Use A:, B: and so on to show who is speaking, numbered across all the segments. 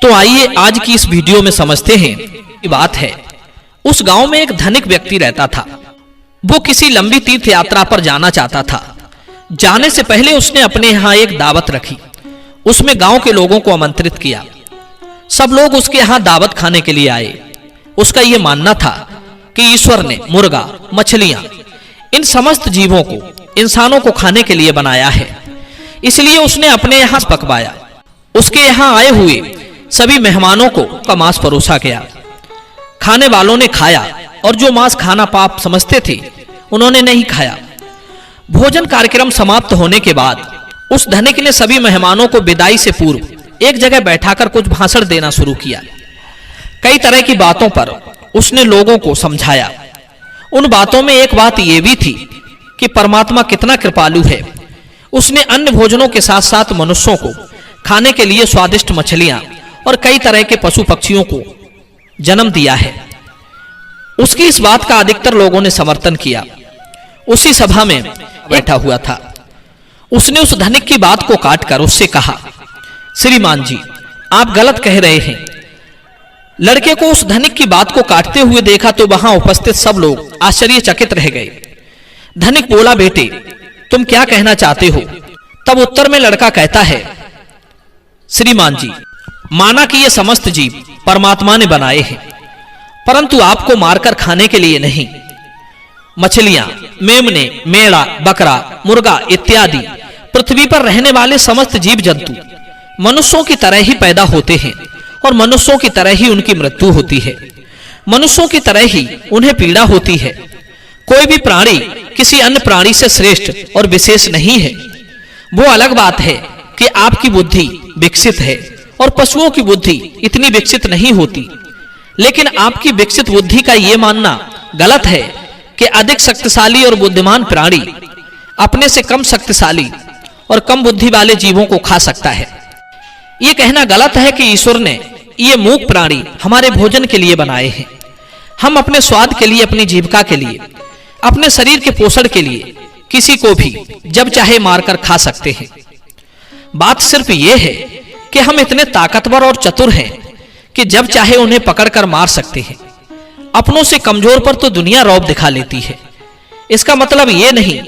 A: तो आइए आज की इस वीडियो में समझते हैं कि बात है। उस गांव में एक धनिक व्यक्ति रहता था। वो किसी लंबी तीर्थ यात्रा पर जाना चाहता था। जाने से पहले उसने अपने यहाँ एक दावत रखी। उसमें गांव के लोगों को आमंत्रित किया। सब लोग उसके यहाँ दावत खाने के लिए आए। उसका यह मानना था कि ईश्वर ने मुर्गा, मछलियां, इन समस्त जीवों को इंसानों को खाने के लिए बनाया है, इसलिए उसने अपने यहाँ पकवाया। उसके यहाँ आए हुए सभी मेहमानों को का मांस परोसा गया। खाने वालों ने खाया और जो मांस खाना पाप समझते थे उन्होंने नहीं खाया। भोजन कार्यक्रम समाप्त होने के बाद उस धनिक ने सभी मेहमानों को विदाई से पूर्व एक जगह बैठाकर कुछ भाषण देना शुरू किया। कई तरह की बातों पर उसने लोगों को समझाया। उन बातों में एक बात यह भी थी कि परमात्मा कितना कृपालु है। उसने अन्य भोजनों के साथ साथ मनुष्यों को खाने के लिए स्वादिष्ट मछलियां और कई तरह के पशु पक्षियों को जन्म दिया है। उसकी इस बात का अधिकतर लोगों ने समर्थन किया। उसी सभा में बैठा हुआ था। उसने उस धनिक की बात को काटकर उससे कहा, श्रीमान जी, आप गलत कह रहे हैं। लड़के को उस धनिक की बात को काटते हुए देखा तो वहां उपस्थित सब लोग आश्चर्यचकित रह गए। धनिक बोला, बेटे, तुम क्या कहना चाहते हो? तब उत्तर में लड़का कहता है, श्रीमान जी, माना कि ये समस्त जीव परमात्मा ने बनाए हैं, परंतु आपको मारकर खाने के लिए नहीं। मछलियां, मेमने, मेढ़ा, बकरा, मुर्गा इत्यादि पृथ्वी पर रहने वाले समस्त जीव जंतु मनुष्यों की तरह ही पैदा होते हैं और मनुष्यों की तरह ही उनकी मृत्यु होती है। मनुष्यों की तरह ही उन्हें पीड़ा होती है। कोई भी प्राणी किसी अन्य प्राणी से श्रेष्ठ और विशेष नहीं है। वो अलग बात है कि आपकी बुद्धि विकसित है और पशुओं की बुद्धि इतनी विकसित नहीं होती। लेकिन आपकी विकसित बुद्धि का यह मानना गलत है कि अधिक शक्तिशाली और बुद्धिमान प्राणी अपने से कम शक्तिशाली और कम बुद्धि वाले जीवों को खा सकता है। यह कहना गलत है कि ईश्वर ने ये मूक प्राणी हमारे भोजन के लिए बनाए हैं। हम अपने स्वाद के लिए, अपनी जीविका के लिए, अपने शरीर के पोषण के लिए किसी को भी जब चाहे मारकर खा सकते हैं। बात सिर्फ यह है कि हम इतने ताकतवर और चतुर हैं कि जब चाहे उन्हें पकड़कर मार सकते हैं। अपनों से कमजोर पर तो दुनिया रौब दिखा लेती है। इसका मतलब यह नहीं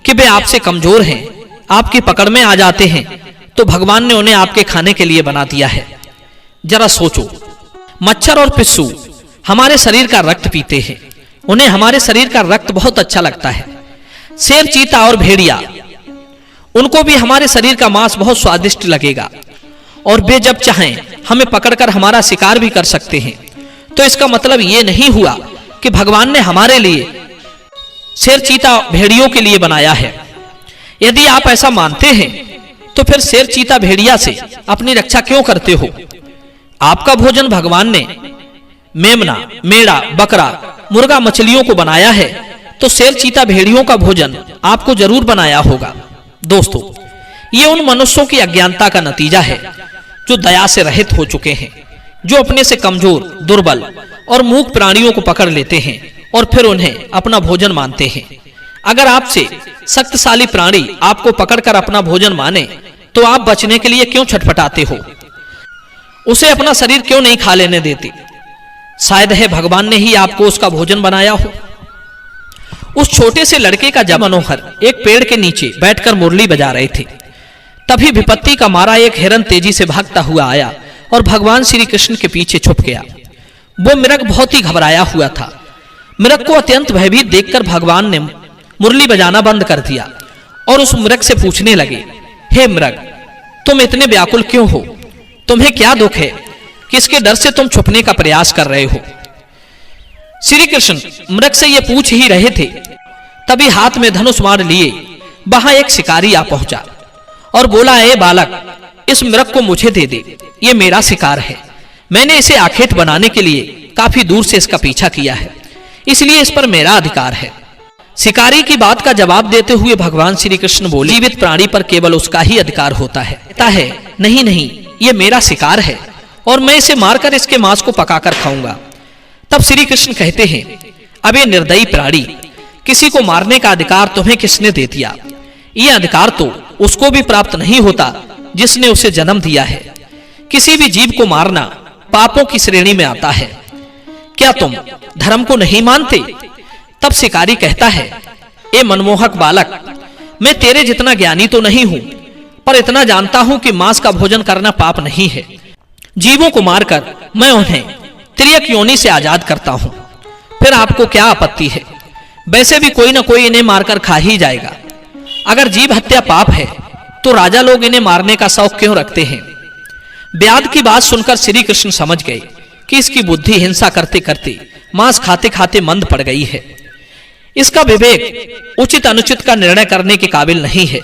A: कि वे आपसे कमजोर हैं, आपकी पकड़ में आ जाते हैं तो भगवान ने उन्हें आपके खाने के लिए बना दिया है। जरा सोचो, मच्छर और पिस्सू हमारे शरीर का रक्त पीते हैं। उन्हें हमारे शरीर का रक्त बहुत अच्छा लगता है। शेर, चीता और भेड़िया, उनको भी हमारे शरीर का मांस बहुत स्वादिष्ट लगेगा और वे जब चाहें हमें पकड़कर हमारा शिकार भी कर सकते हैं। तो इसका मतलब यह नहीं हुआ कि भगवान ने हमारे लिए शेर, चीता, भेड़ियों के लिए बनाया है। यदि आप ऐसा मानते हैं तो फिर शेर, चीता, भेड़िया से अपनी रक्षा क्यों करते हो? आपका भोजन भगवान ने मेमना, मेढ़ा, बकरा, मुर्गा, मछलियों को बनाया है तो शेर, चीता, भेड़ियों का भोजन आपको जरूर बनाया होगा। दोस्तों, ये उन मनुष्यों की अज्ञानता का नतीजा है जो दया से रहित हो चुके हैं, जो अपने से कमजोर, दुर्बल और मूक प्राणियों को पकड़ लेते हैं और फिर उन्हें अपना भोजन मानते हैं। अगर आपसे शक्तिशाली प्राणी आपको पकड़कर अपना भोजन माने तो आप बचने के लिए क्यों छटपटाते हो? उसे अपना शरीर क्यों नहीं खा लेने देते? शायद है भगवान ने ही आपको उसका भोजन बनाया हो। उस छोटे से लड़के का जब मनोहर एक पेड़ के नीचे बैठकर मुरली बजा रहे थे, तभी विपत्ति का मारा एक हिरन तेजी से भागता हुआ आया और भगवान श्री कृष्ण के पीछे छुप गया। वो मृग बहुत ही घबराया हुआ था। मृग को अत्यंत भयभीत देखकर भगवान ने मुरली बजाना बंद कर दिया और उस मृग से पूछने लगे, हे मृग, तुम इतने व्याकुल क्यों हो? तुम्हें क्या दुख है? किसके डर से तुम छुपने का प्रयास कर रहे हो? श्री कृष्ण मृग से ये पूछ ही रहे थे, तभी हाथ में धनुष बाण लिए वहां एक शिकारी आ पहुंचा और बोला, ए बालक, इस मृग को मुझे दे दे। ये मेरा शिकार है। मैंने इसे आखेट बनाने के लिए काफी दूर से इसका पीछा किया है, इसलिए इस पर मेरा अधिकार है। शिकारी की बात का जवाब देते हुए भगवान श्री कृष्ण बोले, जीवित प्राणी पर केवल उसका ही अधिकार होता है। कहता है, नहीं नहीं, ये मेरा शिकार है और मैं इसे मारकर इसके मांस को पकाकर खाऊंगा। तब श्री कृष्ण कहते हैं, अबे निर्दयी प्राणी, किसी को मारने का अधिकार तुम्हें किसने दे दिया? ये अधिकार तो उसको भी प्राप्त नहीं होता जिसने उसे जन्म दिया है। किसी भी जीव को मारना पापों की श्रेणी में आता है। क्या तुम धर्म को नहीं मानते? तब शिकारी कहता है, ए मनमोहक बालक, मैं तेरे जितना ज्ञानी तो नहीं हूं, पर इतना जानता हूं कि मांस का भोजन करना पाप नहीं है। जीवों को मारकर मैं उन्हें तिर्यक योनि से आजाद करता हूं। फिर आपको क्या आपत्ति है? वैसे भी कोई ना कोई इन्हें मारकर खा ही जाएगा। अगर जीव हत्या पाप है तो राजा लोग इन्हें मारने का शौक क्यों रखते हैं? व्याध की बात सुनकर श्री कृष्ण समझ गए कि इसकी बुद्धि हिंसा करते करते मांस खाते खाते मंद पड़ गई है। इसका विवेक उचित अनुचित का निर्णय करने के काबिल नहीं है।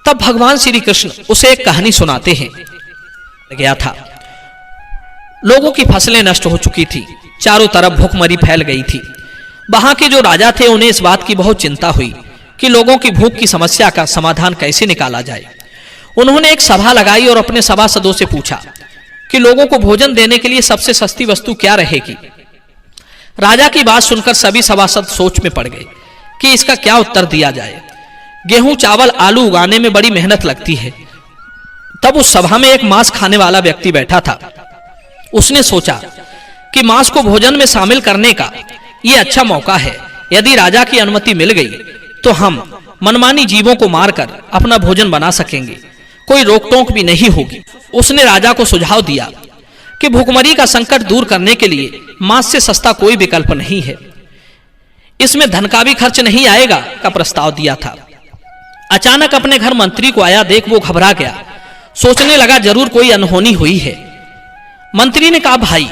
A: तब भगवान श्री कृष्ण उसे एक कहानी सुनाते हैं। गया था, लोगों की फसलें नष्ट हो चुकी थी, चारों तरफ भूखमरी फैल गई थी। वहां के जो राजा थे उन्हें इस बात की बहुत चिंता हुई कि लोगों की भूख की समस्या का समाधान कैसे निकाला जाए। उन्होंने एक सभा लगाई और अपने सभासदों से पूछा कि लोगों को भोजन देने के लिए सबसे सस्ती वस्तु क्या रहेगी। राजा की बात सुनकर सभी सभासद सोच में पड़ गए कि इसका क्या उत्तर दिया जाए। गेहूं, चावल, आलू उगाने में बड़ी मेहनत लगती है। तब उस सभा में एक मांस खाने वाला व्यक्ति बैठा था। उसने सोचा कि मांस को भोजन में शामिल करने का यह अच्छा मौका है। यदि राजा की अनुमति मिल गई तो हम मनमानी जीवों को मारकर अपना भोजन बना सकेंगे, कोई रोक-टोक भी नहीं होगी। उसने राजा को सुझाव दिया कि भूखमरी का संकट दूर करने के लिए मांस से सस्ता कोई विकल्प नहीं है, इसमें धन का भी खर्च नहीं आएगा का प्रस्ताव दिया था। अचानक अपने घर मंत्री को आया देख वो घबरा गया, सोचने लगा जरूर कोई अनहोनी हुई है। मंत्री ने कहा, भाई,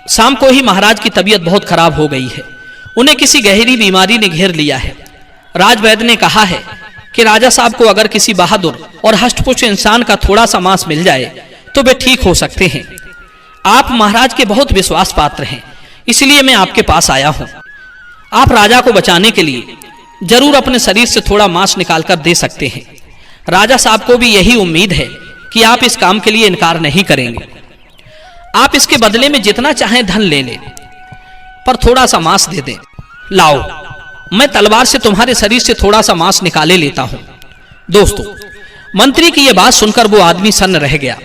A: शाम को ही महाराज की तबीयत बहुत खराब हो गई है, उन्हें किसी गहरी बीमारी ने घेर लिया है। राजवैद्य ने कहा है कि राजा साहब को अगर किसी बहादुर और हष्टपुष्ट इंसान का थोड़ा सा मांस मिल जाए तो वे ठीक हो सकते हैं। आप महाराज के बहुत विश्वास पात्र हैं, इसलिए मैं आपके पास आया हूं। आप राजा को बचाने के लिए जरूर अपने शरीर से थोड़ा मांस निकालकर दे सकते हैं। राजा साहब को भी यही उम्मीद है कि आप इस काम के लिए इनकार नहीं करेंगे। आप इसके बदले में जितना चाहें धन ले लें, पर थोड़ा सा मांस दे दें। लाओ, मैं तलवार से तुम्हारे शरीर से थोड़ा सा मांस निकाले लेता हूं। दोस्तों, मंत्री की यह बात सुनकर वो आदमी सन्न रह गया,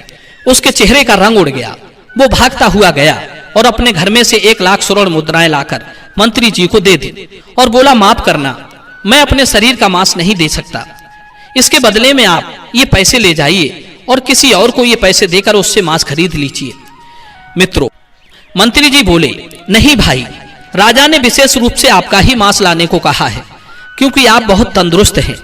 A: उसके चेहरे का रंग उड़ गया। वो भागता हुआ गया और अपने घर में से 1 लाख स्वर्ण मुद्राएं लाकर मंत्री जी को दे दी और बोला, माफ करना, मैं अपने शरीर का मांस नहीं दे सकता। इसके बदले में आप ये पैसे ले जाइए और किसी और को ये पैसे देकर उससे मांस खरीद लीजिए। मित्रों, मंत्री जी बोले, नहीं भाई, राजा ने विशेष रूप से आपका ही मांस लाने को कहा है, क्योंकि आप बहुत तंदुरुस्त हैं।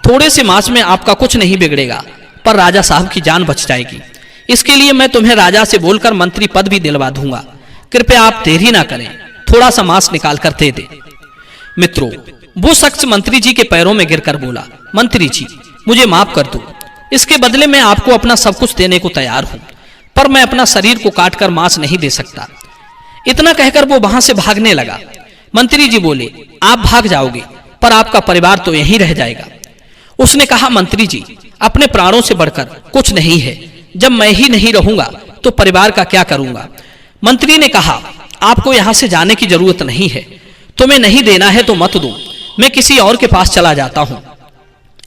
A: थोड़े से मांस में आपका कुछ नहीं बिगड़ेगा, पर राजा साहब की जान बच जाएगी। इसके लिए मैं तुम्हें राजा से बोलकर मंत्री पद भी दिलवा दूंगा। कृपया आप देरी ना करें, थोड़ा सा मांस निकाल कर दे दे। मित्रों, वो शख्स मंत्री जी के पैरों में गिरकर बोला, मंत्री जी, मुझे माफ कर दो, इसके बदले में आपको अपना सब कुछ देने को तैयार हूं, पर मैं अपना शरीर को काटकर मांस नहीं दे सकता। इतना कहकर वो वहां से भागने लगा। मंत्री जी बोले, आप भाग जाओगे, पर आपका परिवार तो यहीं रह जाएगा। उसने कहा, मंत्री जी, अपने प्राणों से बढ़कर कुछ नहीं है। जब मैं ही नहीं रहूंगा तो परिवार का क्या करूंगा। मंत्री ने कहा, आपको यहां से जाने की जरूरत नहीं है, तुम्हें नहीं देना है तो मत दो, मैं किसी और के पास चला जाता हूं।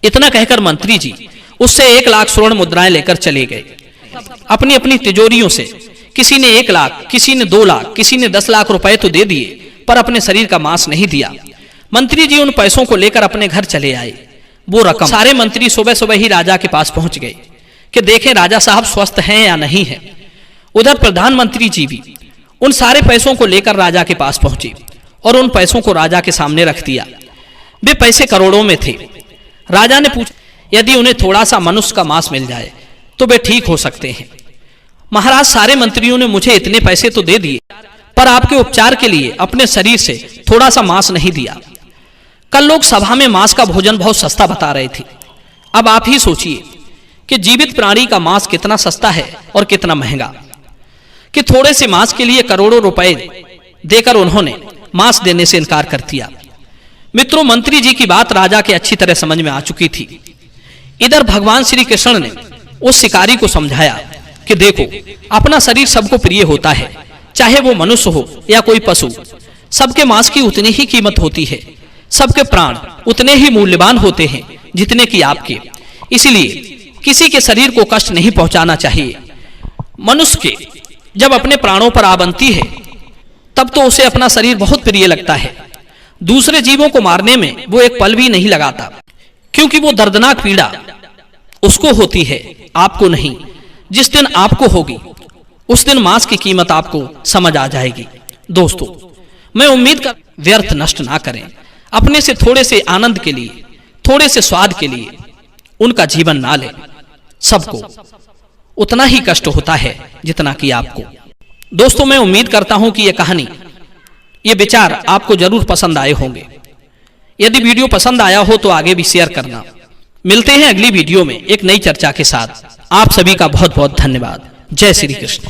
A: इतना कहकर मंत्री जी उससे 1 लाख स्वर्ण मुद्राएं लेकर चले गए। अपनी अपनी तिजोरियों से किसी ने 1 लाख, किसी ने 2 लाख, किसी ने 10 लाख रुपए तो दे दिए, पर अपने शरीर का मांस नहीं दिया। मंत्री जी उन पैसों को लेकर अपने घर चले आए। वो रकम सारे मंत्री सुबह सुबह ही राजा के पास पहुंच गए कि देखें राजा साहब स्वस्थ हैं या नहीं है। उधर प्रधानमंत्री जी भी उन सारे पैसों को लेकर राजा के पास पहुंचे और उन पैसों को राजा के सामने रख दिया। वे पैसे करोड़ों में थे। राजा ने पूछा, यदि उन्हें थोड़ा सा मनुष्य का मांस मिल जाए तो वे ठीक हो सकते हैं। महाराज, सारे मंत्रियों ने मुझे इतने पैसे तो दे दिए, पर आपके उपचार के लिए अपने शरीर से थोड़ा सा मांस नहीं दिया। कल लोग सभा में मांस का भोजन बहुत सस्ता बता रहे थे। अब आप ही सोचिए कि जीवित प्राणी का मांस कितना सस्ता है और कितना महंगा, कि थोड़े से मांस के लिए करोड़ों रुपए देकर उन्होंने मांस देने से इनकार कर दिया। मित्रों, मंत्री जी की बात राजा के अच्छी तरह समझ में आ चुकी थी। इधर भगवान श्री कृष्ण ने उस शिकारी को समझाया कि देखो, अपना शरीर सबको प्रिय होता है, चाहे वो मनुष्य हो या कोई पशु। सबके मांस की उतनी ही कीमत होती है, सबके प्राण उतने ही मूल्यवान होते हैं जितने कि आपके। इसलिए किसी के शरीर को कष्ट नहीं पहुंचाना चाहिए। मनुष्य के जब अपने प्राणों पर आ बनती है तब तो उसे अपना शरीर बहुत प्रिय लगता है। दूसरे जीवों को मारने में वो एक पल भी नहीं लगाता, क्योंकि वो दर्दनाक पीड़ा उसको होती है, आपको नहीं। जिस दिन आपको होगी उस दिन मांस की कीमत आपको समझ आ जाएगी। दोस्तों, मैं उम्मीद कर व्यर्थ नष्ट ना करें। अपने से थोड़े से आनंद के लिए, थोड़े से स्वाद के लिए उनका जीवन ना लें। सबको उतना ही कष्ट होता है जितना कि आपको। दोस्तों, मैं उम्मीद करता हूं कि यह कहानी, ये विचार आपको जरूर पसंद आए होंगे। यदि वीडियो पसंद आया हो तो आगे भी शेयर करना। मिलते हैं अगली वीडियो में एक नई चर्चा के साथ। आप सभी का बहुत बहुत धन्यवाद। जय श्री कृष्ण।